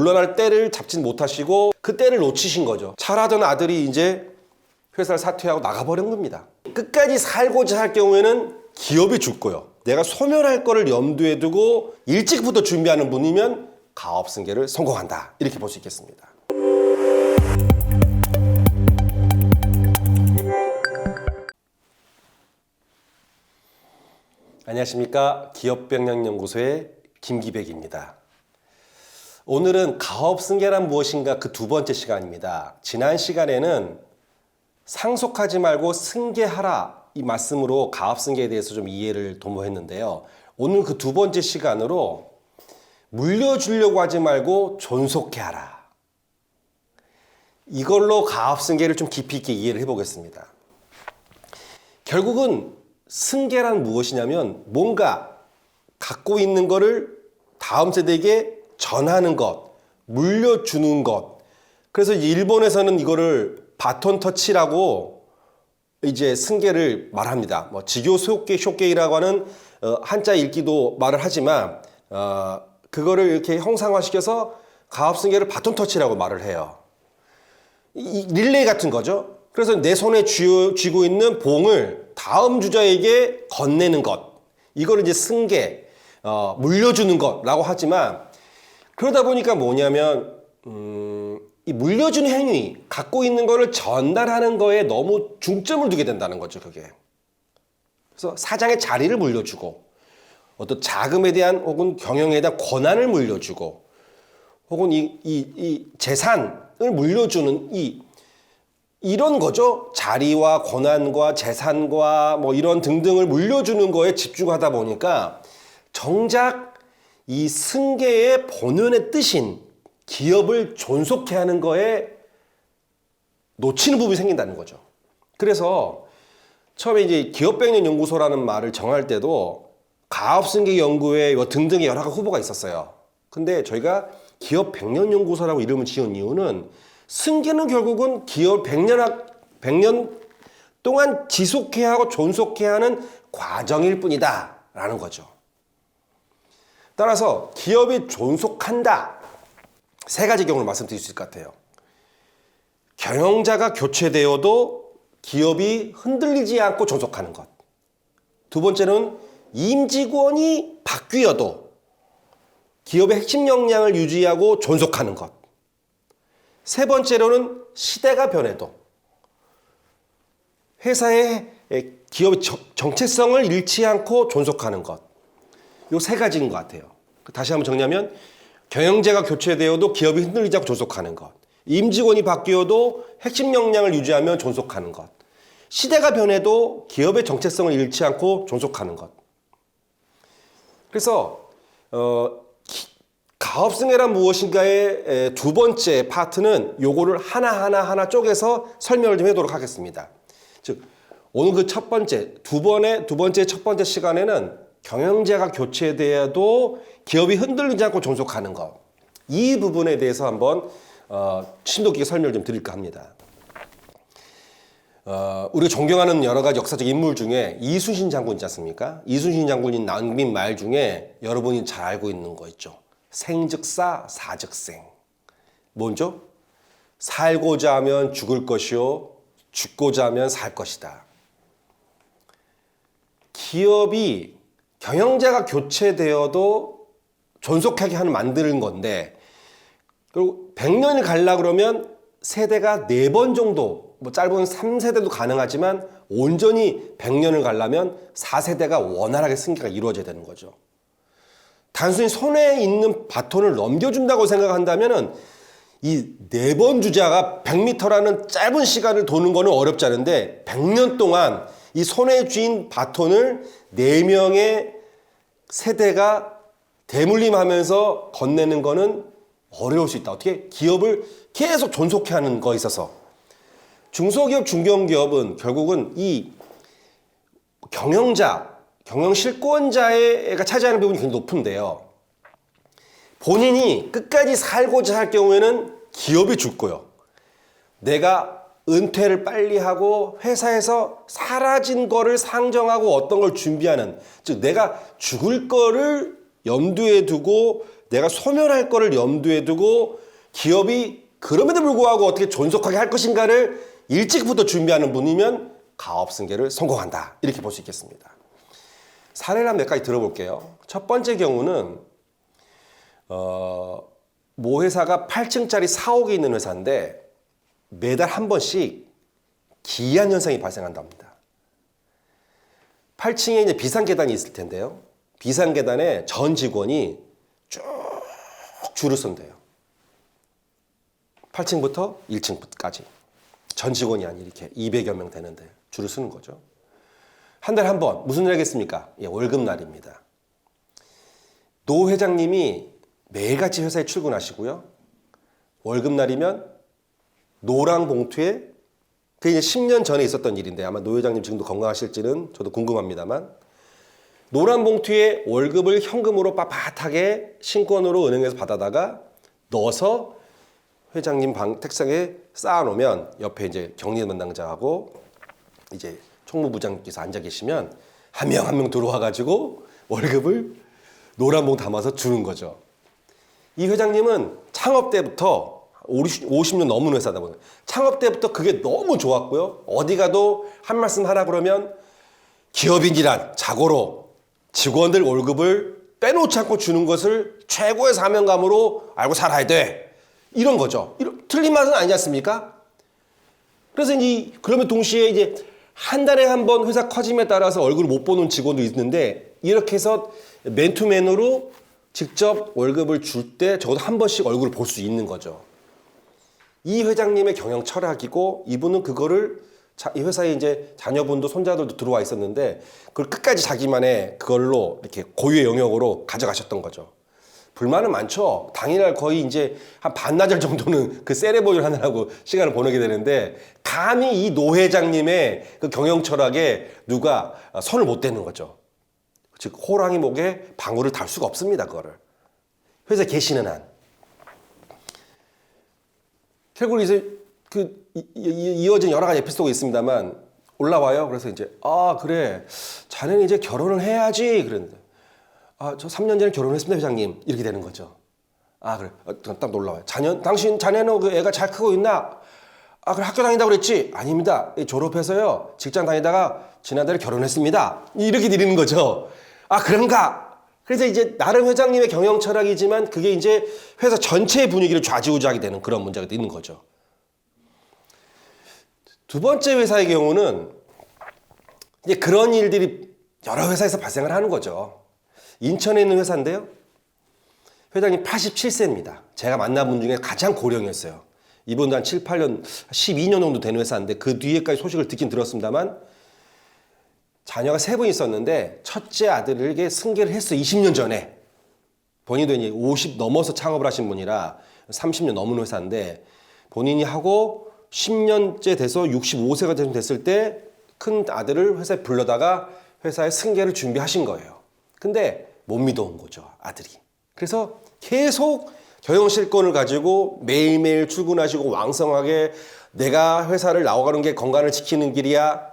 물러날 때를 잡지 못하시고 그 때를 놓치신 거죠. 잘하던 아들이 이제 회사를 사퇴하고 나가버린 겁니다. 끝까지 살고자 할 경우에는 기업이 죽고요. 내가 소멸할 거를 염두에 두고 일찍부터 준비하는 분이면 가업 승계를 성공한다. 이렇게 볼 수 있겠습니다. 안녕하십니까. 기업병력연구소의 김기백입니다. 오늘은 가업 승계란 무엇인가 그 두 번째 시간입니다. 지난 시간에는 상속하지 말고 승계하라 이 말씀으로 가업 승계에 대해서 좀 이해를 도모했는데요. 오늘 그 두 번째 시간으로 물려주려고 하지 말고 존속해 하라. 이걸로 가업 승계를 좀 깊이 있게 이해를 해보겠습니다. 결국은 승계란 무엇이냐면 뭔가 갖고 있는 거를 다음 세대에게 전하는 것, 물려주는 것. 그래서 일본에서는 이거를 바톤 터치라고 이제 승계를 말합니다. 뭐 지교 쇼게이라고 하는 한자 읽기도 말을 하지만 그거를 이렇게 형상화시켜서 가업 승계를 바톤 터치라고 말을 해요. 이 릴레이 같은 거죠. 그래서 내 손에 쥐고 있는 봉을 다음 주자에게 건네는 것. 이걸 이제 승계, 물려주는 것라고 하지만 그러다 보니까 뭐냐면 이 물려주는 행위, 갖고 있는 거를 전달하는 거에 너무 중점을 두게 된다는 거죠, 그게. 그래서 사장의 자리를 물려주고 어떤 자금에 대한 혹은 경영에 대한 권한을 물려주고 혹은 이 재산을 물려주는 이런 거죠. 자리와 권한과 재산과 뭐 이런 등등을 물려주는 거에 집중하다 보니까 정작 이 승계의 본연의 뜻인 기업을 존속해 하는 거에 놓치는 부분이 생긴다는 거죠. 그래서 처음에 이제 기업백년연구소라는 말을 정할 때도 가업승계 연구회 등등의 여러 가지 후보가 있었어요. 근데 저희가 기업백년연구소라고 이름을 지은 이유는 승계는 결국은 기업 100년 동안 지속해야 하고 존속해야 하는 과정일 뿐이다 라는 거죠. 따라서 기업이 존속한다. 세 가지 경우를 말씀드릴 수 있을 것 같아요. 경영자가 교체되어도 기업이 흔들리지 않고 존속하는 것. 두 번째는 임직원이 바뀌어도 기업의 핵심 역량을 유지하고 존속하는 것. 세 번째로는 시대가 변해도 회사의 기업의 정체성을 잃지 않고 존속하는 것. 이 세 가지인 것 같아요. 다시 한번 정리하면 경영자가 교체되어도 기업이 흔들리지 않고 존속하는 것. 임직원이 바뀌어도 핵심 역량을 유지하며 존속하는 것. 시대가 변해도 기업의 정체성을 잃지 않고 존속하는 것. 그래서 가업승계란 무엇인가의 두 번째 파트는 요거를 하나 쪼개서 설명을 좀 해보도록 하겠습니다. 즉 오늘 그 첫 번째, 두 번째 첫 번째 시간에는 경영자가 교체되어도 기업이 흔들리지 않고 존속하는 것. 이 부분에 대해서 한번 심도 깊게 설명을 좀 드릴까 합니다. 우리가 존경하는 여러 가지 역사적 인물 중에 이순신 장군 있지 않습니까? 이순신 장군이 남긴 말 중에 여러분이 잘 알고 있는 거 있죠. 생즉사, 사즉생. 뭔죠? 살고자 하면 죽을 것이요, 죽고자 하면 살 것이다. 기업이 경영자가 교체되어도 존속하게 만드는 건데, 그리고 100년을 가려고 그러면 세대가 4번 정도, 뭐 짧은 3세대도 가능하지만 온전히 100년을 가려면 4세대가 원활하게 승계가 이루어져야 되는 거죠. 단순히 손에 있는 바톤을 넘겨준다고 생각한다면 이 4번 주자가 100m라는 짧은 시간을 도는 거는 어렵지 않은데 100년 동안 이 손에 쥔 바톤을 4명의 세대가 대물림하면서 건네는 거는 어려울 수 있다. 어떻게? 기업을 계속 존속해 하는 거에 있어서. 중소기업, 중견기업은 결국은 이 경영자, 경영 실권자가 차지하는 부분이 굉장히 높은데요. 본인이 끝까지 살고자 할 경우에는 기업이 죽고요. 내가 은퇴를 빨리 하고 회사에서 사라진 거를 상정하고 어떤 걸 준비하는, 즉 내가 죽을 거를 염두에 두고 내가 소멸할 거를 염두에 두고 기업이 그럼에도 불구하고 어떻게 존속하게 할 것인가를 일찍부터 준비하는 분이면 가업승계를 성공한다. 이렇게 볼 수 있겠습니다. 사례를 몇 가지 들어볼게요. 첫 번째 경우는 모 회사가 8층짜리 사옥에 있는 회사인데 매달 한 번씩 기이한 현상이 발생한답니다. 8층에 이제 비상계단이 있을 텐데요. 비상계단에 전 직원이 쭉 줄을 선대요. 8층부터 1층까지. 전 직원이 아니 이렇게 200여 명 되는데 줄을 서는 거죠. 한 달에 한 번. 무슨 일 하겠습니까? 예, 월급날입니다. 노 회장님이 매일같이 회사에 출근하시고요. 월급날이면 노랑 봉투에 그게 이제 10년 전에 있었던 일인데 아마 노 회장님 지금도 건강하실지는 저도 궁금합니다만 노란 봉투에 월급을 현금으로 빳빳하게 신권으로 은행에서 받아다가 넣어서 회장님 방 책상에 쌓아놓으면 옆에 이제 경리 담당자하고 이제 총무부장께서 앉아 계시면 한 명 한 명 들어와가지고 월급을 노란 봉 담아서 주는 거죠. 이 회장님은 창업 때부터 50년 넘은 회사다 보니 창업 때부터 그게 너무 좋았고요. 어디 가도 한 말씀 하라 그러면 기업인이란 자고로 직원들 월급을 빼놓지 않고 주는 것을 최고의 사명감으로 알고 살아야 돼. 이런 거죠. 틀린 말은 아니지 않습니까? 그래서 이제 그러면 동시에 이제 한 달에 한 번 회사 커짐에 따라서 얼굴을 못 보는 직원도 있는데 이렇게 해서 맨투맨으로 직접 월급을 줄 때 적어도 한 번씩 얼굴을 볼 수 있는 거죠. 이 회장님의 경영 철학이고 이분은 그거를 이 회사에 이제 자녀분도 손자들도 들어와 있었는데 그걸 끝까지 자기만의 그걸로 이렇게 고유의 영역으로 가져가셨던 거죠. 불만은 많죠. 당일날 거의 이제 한 반나절 정도는 그 세레모니를 하느라고 시간을 보내게 되는데 감히 이 노 회장님의 그 경영 철학에 누가 손을 못 대는 거죠. 즉 호랑이 목에 방울을 달 수가 없습니다. 그거를. 회사에 계시는 한. 결국 이제 이어진 여러 가지 에피소드가 있습니다만 올라와요. 그래서 이제 그래 자네는 이제 결혼을 해야지 그랬는데 저 3년 전에 결혼했습니다 회장님 이렇게 되는 거죠. 그래 딱 놀라워요. 자네는 그 애가 잘 크고 있나? 그래 학교 다닌다고 그랬지? 아닙니다. 졸업해서요 직장 다니다가 지난달에 결혼했습니다. 이렇게 드리는 거죠. 그런가? 그래서 이제 나름 회장님의 경영 철학이지만 그게 이제 회사 전체의 분위기를 좌지우지하게 되는 그런 문제가 있는 거죠. 두 번째 회사의 경우는 이제 그런 일들이 여러 회사에서 발생을 하는 거죠. 인천에 있는 회사인데요. 회장님 87세입니다. 제가 만난 분 중에 가장 고령이었어요. 이분도 한 7, 8년, 12년 정도 되는 회사인데 그 뒤에까지 소식을 듣긴 들었습니다만 자녀가 3분 있었는데 첫째 아들에게 승계를 했어요. 20년 전에. 본인도 이제 50 넘어서 창업을 하신 분이라 30년 넘은 회사인데 본인이 하고 10년째 돼서 65세가 됐을 때 큰 아들을 회사에 불러다가 회사에 승계를 준비하신 거예요. 근데 못 믿어온 거죠, 아들이. 그래서 계속 경영실권을 가지고 매일매일 출근하시고 왕성하게 내가 회사를 나와가는 게 건강을 지키는 길이야.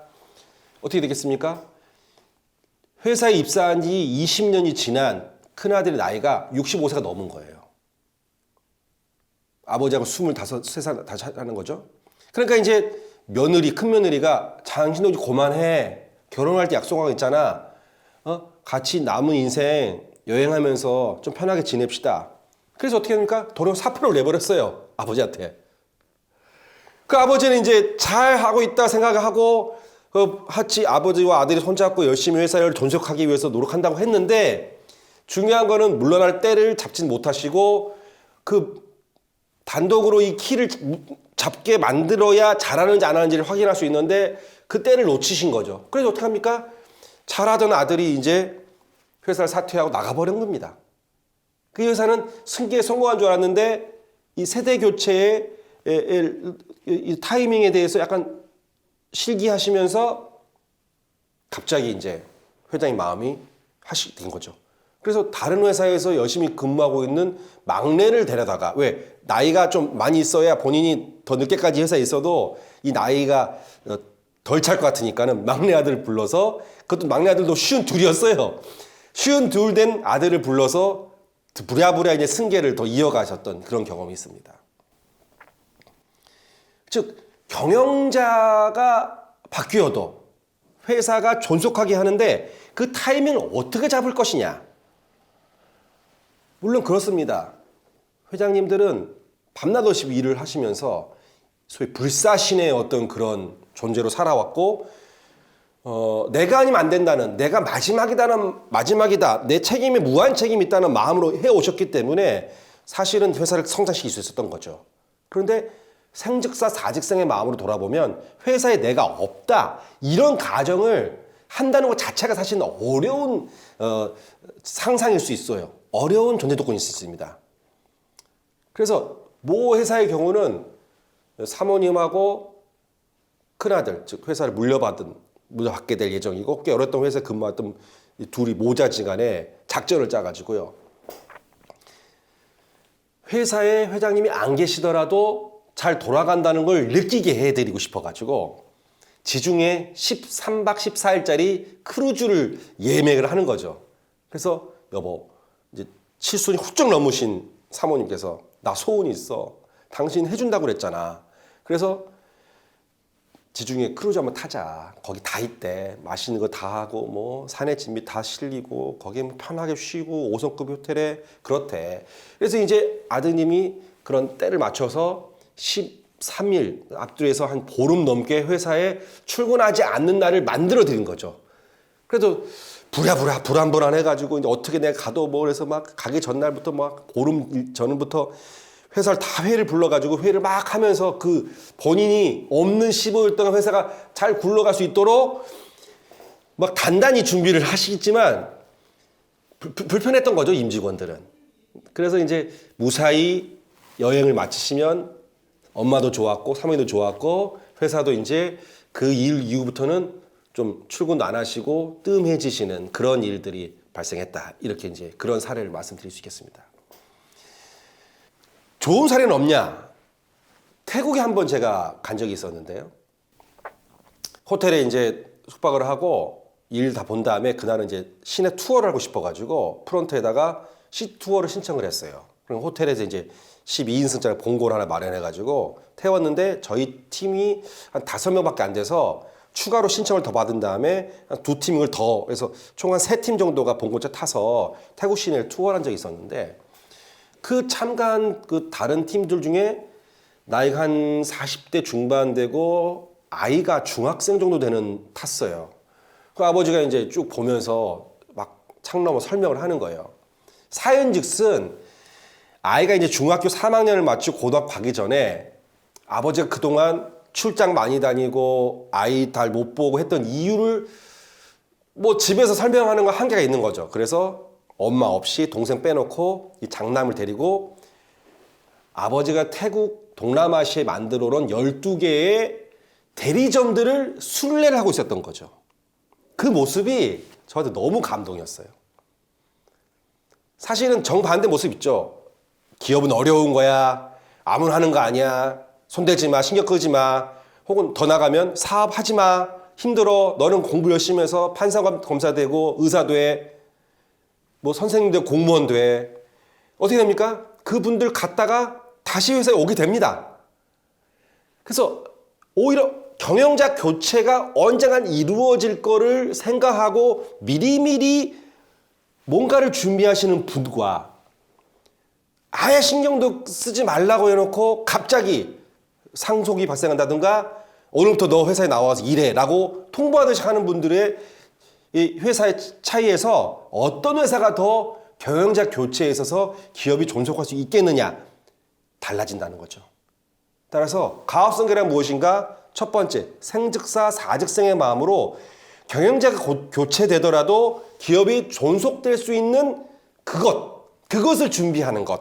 어떻게 되겠습니까? 회사에 입사한 지 20년이 지난 큰아들의 나이가 65세가 넘은 거예요. 아버지하고 23살 다시 하는 거죠. 그러니까 이제 큰 며느리가 당신도 이제 그만해. 결혼할 때 약속한 거 있잖아. 같이 남은 인생 여행하면서 좀 편하게 지냅시다. 그래서 어떻게 합니까? 도로 사표를 내버렸어요. 아버지한테. 그 아버지는 이제 잘 하고 있다 생각하고 같이 아버지와 아들이 손잡고 열심히 회사를 존속하기 위해서 노력한다고 했는데 중요한 거는 물러날 때를 잡진 못하시고 그 단독으로 이 키를 잡게 만들어야 잘하는지 안 하는지를 확인할 수 있는데 그 때를 놓치신 거죠. 그래서 어떻게 합니까? 잘하던 아들이 이제 회사를 사퇴하고 나가버린 겁니다. 그 회사는 승계에 성공한 줄 알았는데 이 세대 교체의 이 타이밍에 대해서 약간 실기하시면서 갑자기 이제 회장님 마음이 하시게 된 거죠. 그래서 다른 회사에서 열심히 근무하고 있는 막내를 데려다가 왜 나이가 좀 많이 있어야 본인이 더 늦게까지 회사에 있어도 이 나이가 덜 찰 것 같으니까는 막내 아들을 불러서 그것도 막내 아들도 52이었어요. 52 된 아들을 불러서 부랴부랴 이제 승계를 더 이어가셨던 그런 경험이 있습니다. 즉 경영자가 바뀌어도 회사가 존속하게 하는데 그 타이밍을 어떻게 잡을 것이냐. 물론 그렇습니다. 회장님들은 밤낮 없이 일을 하시면서 소위 불사신의 어떤 그런 존재로 살아왔고, 내가 아니면 안 된다는, 내가 마지막이다, 내 책임에 무한 책임이 있다는 마음으로 해오셨기 때문에 사실은 회사를 성장시킬 수 있었던 거죠. 그런데 생즉사 사직생의 마음으로 돌아보면 회사에 내가 없다, 이런 가정을 한다는 것 자체가 사실은 어려운 상상일 수 있어요. 어려운 존재 조건일 수 있습니다. 그래서 모 회사의 경우는 사모님하고 큰아들, 즉 회사를 물려받게 될 예정이고 꽤 오랫동안 회사에 근무했던 둘이 모자지간에 작전을 짜가지고요. 회사에 회장님이 안 계시더라도 잘 돌아간다는 걸 느끼게 해드리고 싶어가지고 지중해 13박 14일짜리 크루즈를 예매를 하는 거죠. 그래서 여보, 이제 칠순이 훌쩍 넘으신 사모님께서 나 소원이 있어. 당신 해준다고 그랬잖아. 그래서 지중해 크루즈 한번 타자. 거기 다 있대. 맛있는 거 다 하고 뭐 산에 진미 다 실리고 거기에 뭐 편하게 쉬고 5성급 호텔에 그렇대. 그래서 이제 아드님이 그런 때를 맞춰서 13일 앞뒤에서 한 보름 넘게 회사에 출근하지 않는 날을 만들어 드린 거죠. 그래도 불안해가지고 이제 어떻게 내가 가도 뭐 그래서 막 가기 전날부터 막 보름 전부터 회를 불러가지고 회의를 막 하면서 그 본인이 없는 15일 동안 회사가 잘 굴러갈 수 있도록 막 단단히 준비를 하시겠지만 불편했던 거죠, 임직원들은. 그래서 이제 무사히 여행을 마치시면 엄마도 좋았고 사모님도 좋았고 회사도 이제 그 일 이후부터는 좀 출근도 안 하시고 뜸해지시는 그런 일들이 발생했다. 이렇게 이제 그런 사례를 말씀드릴 수 있겠습니다. 좋은 사례는 없냐? 태국에 한번 제가 간 적이 있었는데요. 호텔에 이제 숙박을 하고 일 다 본 다음에 그날은 이제 시내 투어를 하고 싶어가지고 프론트에다가 시투어를 신청을 했어요. 그럼 호텔에서 이제 12인승짜리 봉고를 하나 마련해가지고 태웠는데 저희 팀이 한 5명밖에 안 돼서 추가로 신청을 더 받은 다음에 한 2팀을 더 해서 총 한 3팀 정도가 봉고차 타서 태국 시내를 투어를 한 적이 있었는데 그 참가한 그 다른 팀들 중에 나이가 한 40대 중반 되고 아이가 중학생 정도 되는 탔어요. 그 아버지가 이제 쭉 보면서 막 창 넘어 설명을 하는 거예요. 사연즉슨 아이가 이제 중학교 3학년을 마치고 고등학교 가기 전에 아버지가 그동안 출장 많이 다니고 아이 잘 못 보고 했던 이유를 뭐 집에서 설명하는 건 한계가 있는 거죠. 그래서 엄마 없이 동생 빼놓고 이 장남을 데리고 아버지가 태국 동남아시아에 만들어 놓은 12개의 대리점들을 순례를 하고 있었던 거죠. 그 모습이 저한테 너무 감동이었어요. 사실은 정반대 모습 있죠. 기업은 어려운 거야. 아무나 하는 거 아니야. 손대지 마. 신경 끄지 마. 혹은 더 나가면 사업하지 마. 힘들어. 너는 공부 열심히 해서 판사관 검사 되고 의사 돼. 뭐 선생님 돼. 공무원 돼. 어떻게 됩니까? 그분들 갔다가 다시 회사에 오게 됩니다. 그래서 오히려 경영자 교체가 언젠간 이루어질 거를 생각하고 미리미리 뭔가를 준비하시는 분과 아예 신경도 쓰지 말라고 해놓고 갑자기 상속이 발생한다든가 오늘부터 너 회사에 나와서 일해 라고 통보하듯이 하는 분들의 이 회사의 차이에서 어떤 회사가 더 경영자 교체에 있어서 기업이 존속할 수 있겠느냐 달라진다는 거죠. 따라서 가업성계란 무엇인가? 첫 번째, 생즉사 사직생의 마음으로 경영자가 교체되더라도 기업이 존속될 수 있는 그것을 준비하는 것.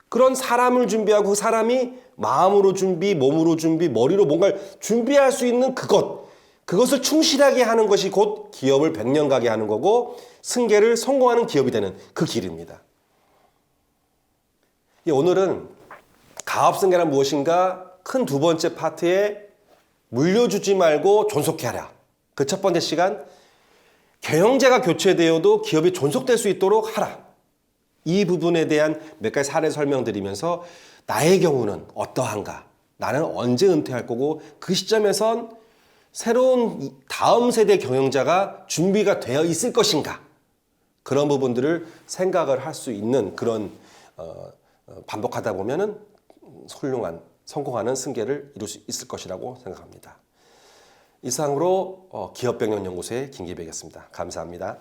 그런 사람을 준비하고 그 사람이 마음으로 준비, 몸으로 준비, 머리로 뭔가를 준비할 수 있는 그것을 충실하게 하는 것이 곧 기업을 100년 가게 하는 거고 승계를 성공하는 기업이 되는 그 길입니다. 오늘은 가업승계란 무엇인가 큰 두 번째 파트에 물려주지 말고 존속케 하라. 그 첫 번째 시간, 경영자가 교체되어도 기업이 존속될 수 있도록 하라. 이 부분에 대한 몇 가지 사례 설명드리면서 나의 경우는 어떠한가? 나는 언제 은퇴할 거고 그 시점에선 새로운 다음 세대 경영자가 준비가 되어 있을 것인가? 그런 부분들을 생각을 할 수 있는 그런 반복하다 보면은 훌륭한 성공하는 승계를 이룰 수 있을 것이라고 생각합니다. 이상으로 기업병력연구소의 김기백이었습니다. 감사합니다.